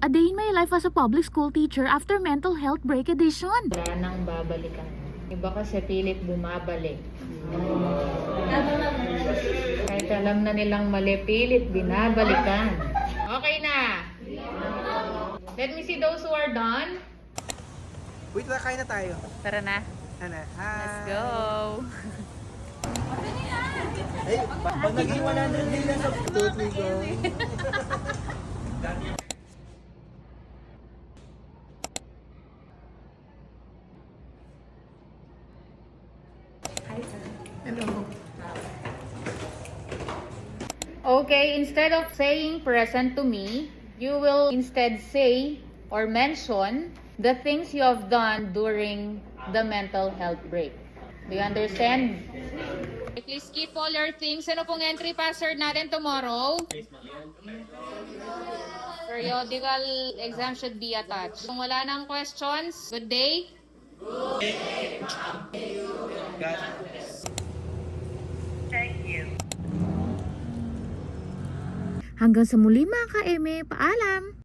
A Day in My Life as a Public School Teacher After Mental Health Break Edition. Wala nang babalikan. Iba kasi pilit bumabalik. Kahit alam na nilang mali, pilit binabalikan. Okay na. Let me see those who are done. Wait, kain na tayo. Tara na. Ano? Let's go. Ay, pag naging 100 din sa 2, 3 go. Hello. Okay, instead of saying present to me, you will instead say or mention the things you have done during the mental health break. Do you understand? Please keep all your things. Ano pong entry password natin tomorrow? Periodical exam should be attached. Kung wala nang questions, good day. Hanggang sa muli mga ka-eme, paalam!